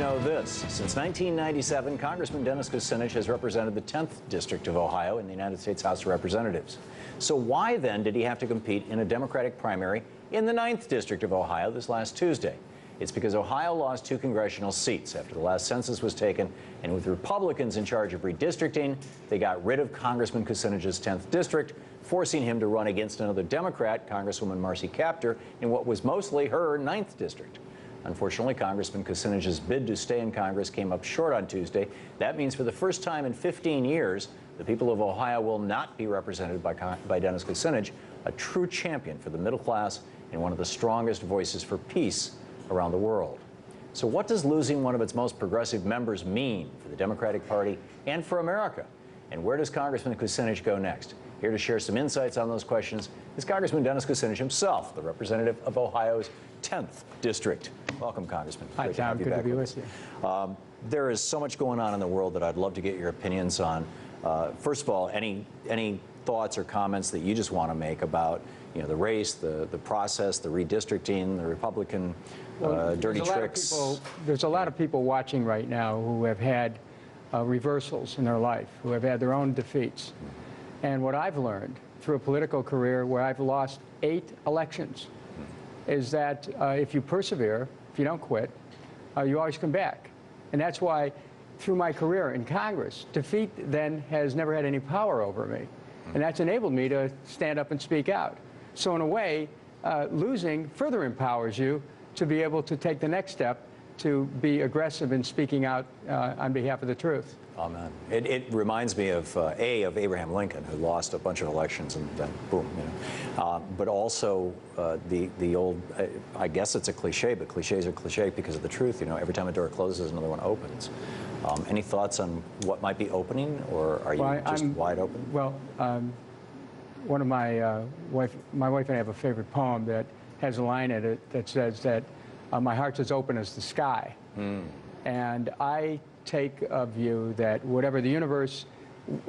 know this. Since 1997, Congressman Dennis Kucinich has represented the 10th District of Ohio in the United States House of Representatives. So why then did he have to compete in a Democratic primary in the 9th District of Ohio this last Tuesday? It's because Ohio lost 2 congressional seats after the last census was taken, and with Republicans in charge of redistricting, they got rid of Congressman Kucinich's 10th district, forcing him to run against another Democrat, Congresswoman Marcy Kaptur, in what was mostly her 9th district. Unfortunately, Congressman Kucinich's bid to stay in Congress came up short on Tuesday. That means for the first time in 15 years, the people of Ohio will not be represented by Dennis Kucinich, a true champion for the middle class and one of the strongest voices for peace around the world. So what does losing one of its most progressive members mean for the Democratic Party and for America? And where does Congressman Kucinich go next? Here to share some insights on those questions is Congressman Dennis Kucinich himself, the representative of Ohio's 10th District. Welcome, Congressman. Hi, Tom. Good to be with you. There is so much going on in the world that I'd love to get your opinions on. First of all, any thoughts or comments that you just want to make about, you know, the race, the process, the redistricting, the Republican dirty tricks? There's a lot of people watching right now who have had reversals in their life, who have had their own defeats. And what I've learned through a political career where I've lost 8 elections is that if you persevere, if you don't quit, you always come back. And that's why through my career in Congress, defeat then has never had any power over me. And that's enabled me to stand up and speak out. So in a way, losing further empowers you to be able to take the next step to be aggressive in speaking out on behalf of the truth. Amen. It reminds me of Abraham Lincoln, who lost a bunch of elections and then boom, you know. But also the old, I guess it's a cliche, but cliches are cliche because of the truth. You know, every time a door closes, another one opens. Any thoughts on what might be opening, or are you just wide open? Well, one of my wife and I have a favorite poem that has a line in it that says that my heart's as open as the sky. And I take a view that whatever the universe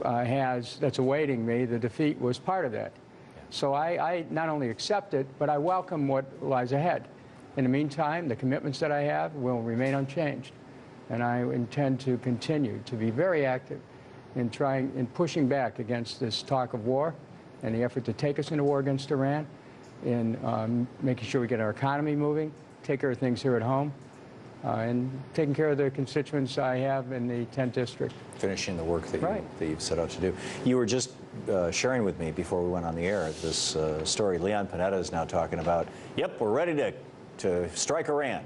has that's awaiting me, the defeat was part of that. Yeah. So I not only accept it, but I welcome what lies ahead. In the meantime, the commitments that I have will remain unchanged. And I intend to continue to be very active in pushing back against this talk of war and the effort to take us into war against Iran, in making sure we get our economy moving, take care of things here at home, and taking care of the constituents I have in the 10th District. Finishing the work that, you've set out to do. You were just sharing with me before we went on the air this story. Leon Panetta is now talking about, yep, we're ready to strike Iran.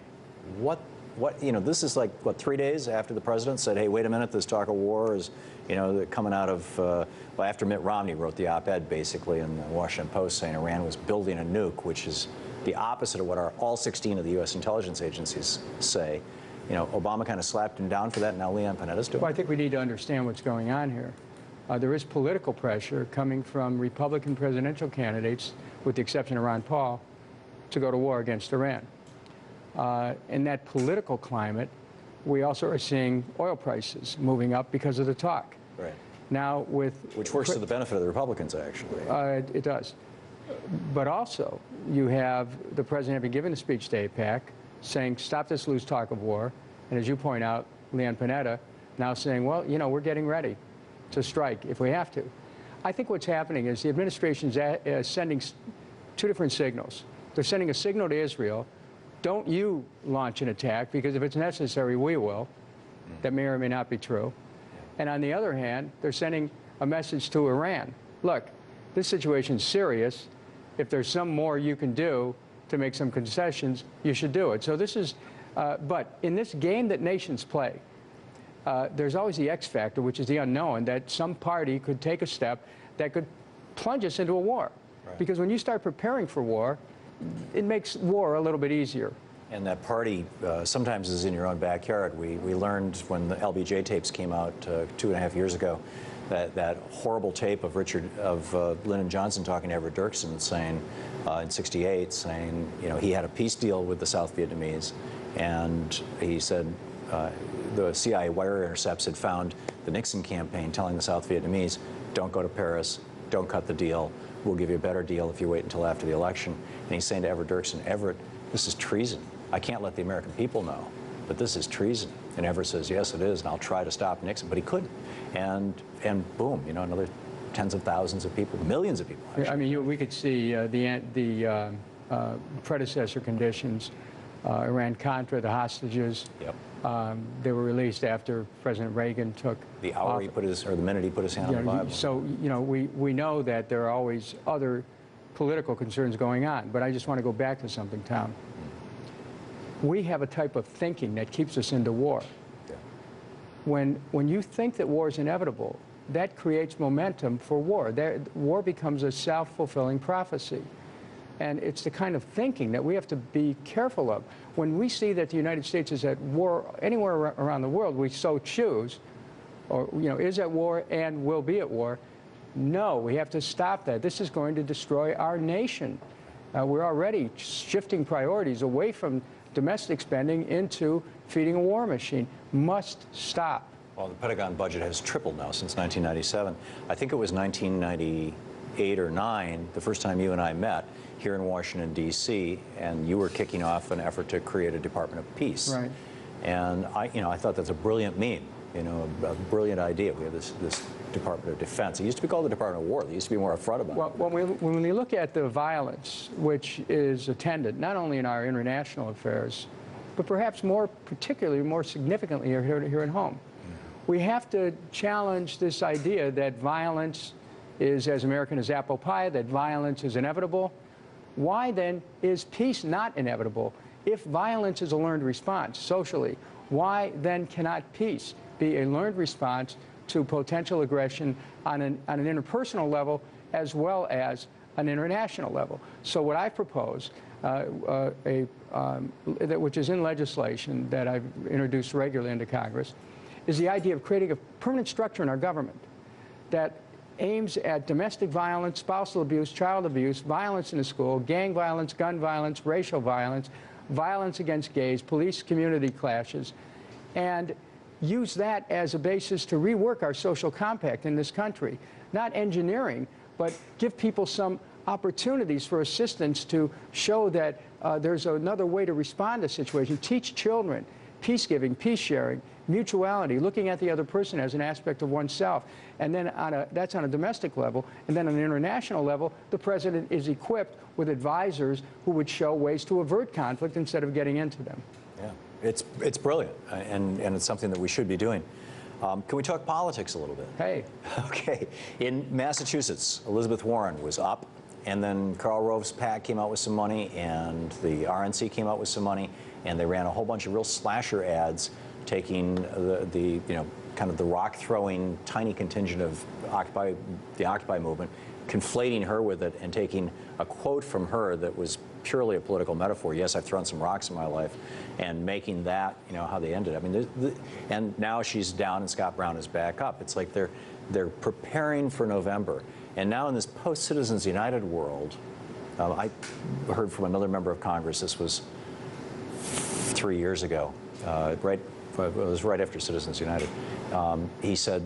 What, you know, this is like, what, 3 days after the president said, hey, wait a minute, this talk of war is, you know, coming out of, well, after Mitt Romney wrote the op-ed basically in the Washington Post saying Iran was building a nuke, which is the opposite of what all 16 of the U.S. intelligence agencies say. You know, Obama kind of slapped him down for that, and now Leon Panetta's doing it. Well, I think we need to understand what's going on here. There is political pressure coming from Republican presidential candidates, with the exception of Ron Paul, to go to war against Iran. In that political climate, we also are seeing oil prices moving up because of the talk. Right. Now which works to the benefit of the Republicans, actually. It does. But also, you have the president having given a speech to AIPAC saying, stop this loose talk of war. And as you point out, Leon Panetta now saying, well, you know, we're getting ready to strike if we have to. I think what's happening is the administration's sending 2 different signals. They're sending a signal to Israel, don't you launch an attack, because if it's necessary, we will. That may or may not be true. And on the other hand, they're sending a message to Iran. Look, this situation's serious. If there's some more you can do to make some concessions, you should do it. So this is, but in this game that nations play, there's always the X factor, which is the unknown, that some party could take a step that could plunge us into a war. Right. Because when you start preparing for war, it makes war a little bit easier. And that party sometimes is in your own backyard. We learned when the LBJ tapes came out 2.5 years ago, that horrible tape of Lyndon Johnson talking to Everett Dirksen saying, in '68, saying, you know, he had a peace deal with the South Vietnamese, and he said the CIA wire intercepts had found the Nixon campaign telling the South Vietnamese, don't go to Paris, don't cut the deal, we'll give you a better deal if you wait until after the election. And he's saying to Everett Dirksen, Everett, this is treason. I can't let the American people know but this is treason. And Everett says, yes, it is, and I'll try to stop Nixon, but he couldn't. And boom, you know, another tens of thousands of people, millions of people, actually. I mean, we could see the predecessor conditions, Iran-Contra, the hostages. Yep. They were released after President Reagan took the hour he put his, or the minute he put his hand on the Bible. So, you know, we know that there are always other political concerns going on. But I just want to go back to something, Tom. We have a type of thinking that keeps us into war. Yeah. When you think that war is inevitable, that creates momentum for war. War becomes a self-fulfilling prophecy. And it's the kind of thinking that we have to be careful of. When we see that the United States is at war anywhere around the world, we so choose, or, you know, is at war and will be at war. No, we have to stop that. This is going to destroy our nation. We're already shifting priorities away from domestic spending into feeding a war machine. Must stop. Well, the Pentagon budget has tripled now since 1997. I think it was 1998 or 9, the first time you and I met here in Washington, D.C., and you were kicking off an effort to create a Department of Peace. Right. And I thought that's a brilliant meme, you know, a brilliant idea. We have this Department of Defense. It used to be called the Department of War. They used to be more upfront about it. Well, when we look at the violence which is attendant not only in our international affairs, but perhaps particularly more significantly here at home, we have to challenge this idea that violence is as American as apple pie, that violence is inevitable. Why then is peace not inevitable? If violence is a learned response socially, why then cannot peace be a learned response to potential aggression on an interpersonal level as well as an international level? So what I propose, which is in legislation that I've introduced regularly into Congress, is the idea of creating a permanent structure in our government that aims at domestic violence, spousal abuse, child abuse, violence in the school, gang violence, gun violence, racial violence, violence against gays, police community clashes, and use that as a basis to rework our social compact in this country. Not engineering, but give people some opportunities for assistance to show that there's another way to respond to situations. Teach children peace-giving, peace-sharing, mutuality, looking at the other person as an aspect of oneself. And then that's on a domestic level. And then on an international level, the president is equipped with advisors who would show ways to avert conflict instead of getting into them. Yeah, it's brilliant, and it's something that we should be doing. Can we talk politics a little bit? Hey. Okay. In Massachusetts, Elizabeth Warren was up, and then Karl Rove's PAC came out with some money, and the RNC came out with some money, and they ran a whole bunch of real slasher ads taking the kind of the rock-throwing tiny contingent of the Occupy movement, conflating her with it and taking a quote from her that was purely a political metaphor. Yes, I've thrown some rocks in my life, and making that, you know, how they ended. I mean, and now she's down and Scott Brown is back up. It's like they're preparing for November. And now in this post-Citizens United world, I heard from another member of Congress, this was 3 years ago, it was right after Citizens United. He said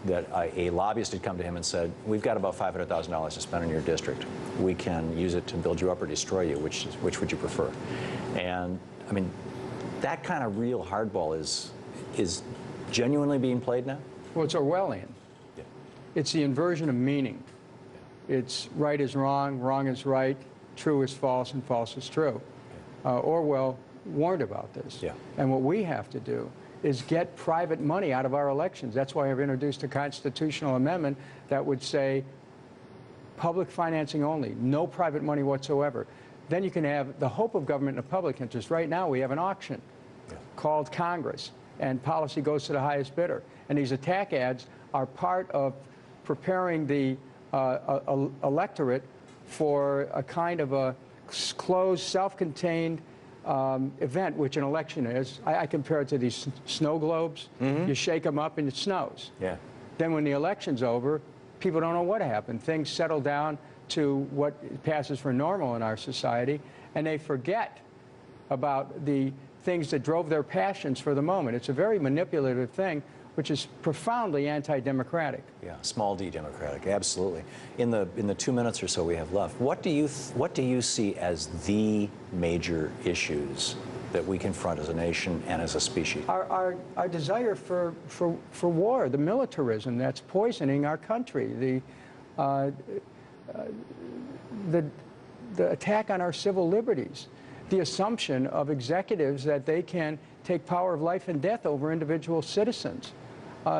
that a lobbyist had come to him and said, we've got about $500,000 to spend in your district. We can use it to build you up or destroy you. Which would you prefer? And I mean, that kind of real hardball is genuinely being played now? Well, it's Orwellian. Yeah. It's the inversion of meaning. It's right is wrong, wrong is right, true is false, and false is true. Orwell warned about this. Yeah. And what we have to do is get private money out of our elections. That's why I've introduced a constitutional amendment that would say public financing only, no private money whatsoever. Then you can have the hope of government in the public interest. Right now we have an auction called Congress, and policy goes to the highest bidder. And these attack ads are part of preparing the electorate for a kind of a closed, self-contained event, which an election is. I compare it to these snow globes. Mm-hmm. You shake them up and it snows. Yeah. Then when the election's over, people don't know what happened. Things settle down to what passes for normal in our society, and they forget about the things that drove their passions for the moment. It's a very manipulative thing, which is profoundly anti-democratic. Yeah, small d democratic, absolutely. In the 2 minutes or so we have left, what do you see as the major issues that we confront as a nation and as a species? Our desire for war, the militarism that's poisoning our country, the attack on our civil liberties, the assumption of executives that they can take power of life and death over individual citizens.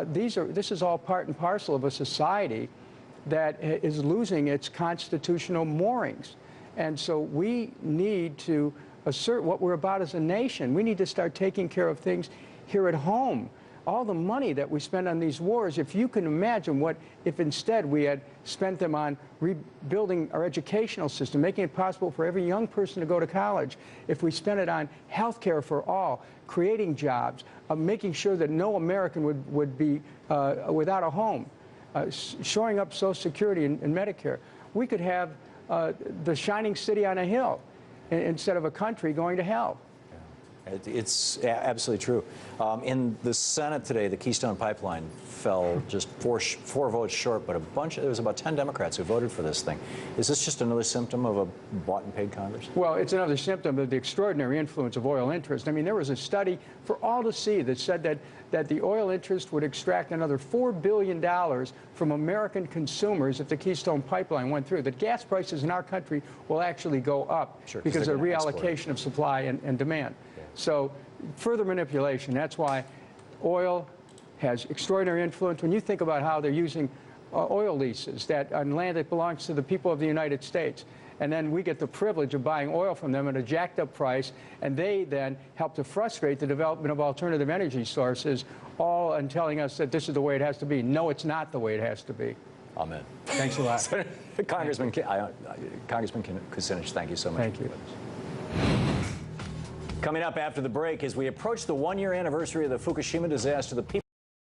This is all part and parcel of a society that is losing its constitutional moorings. And so we need to assert what we're about as a nation. We need to start taking care of things here at home. All the money that we spend on these wars, if you can imagine what if instead we had spent them on rebuilding our educational system, making it possible for every young person to go to college, if we spent it on health care for all, creating jobs, making sure that no American would be without a home, shoring up Social Security and Medicare, we could have the shining city on a hill instead of a country going to hell. It's absolutely true. In the Senate today, the Keystone Pipeline fell just four votes short, but there was about 10 Democrats who voted for this thing. Is this just another symptom of a bought and paid Congress? Well, it's another symptom of the extraordinary influence of oil interest. I mean, there was a study for all to see that said that the oil interest would extract another $4 billion from American consumers if the Keystone Pipeline went through. That gas prices in our country will actually go up because of reallocation of supply and demand. So further manipulation. That's why oil has extraordinary influence. When you think about how they're using oil leases on land that belongs to the people of the United States, and then we get the privilege of buying oil from them at a jacked up price, and they then help to frustrate the development of alternative energy sources, all and telling us that this is the way it has to be. No, it's not the way it has to be. Amen. Thanks a lot. Congressman Kucinich, thank you so much. Thank you. Coming up after the break, as we approach the one-year anniversary of the Fukushima disaster, the people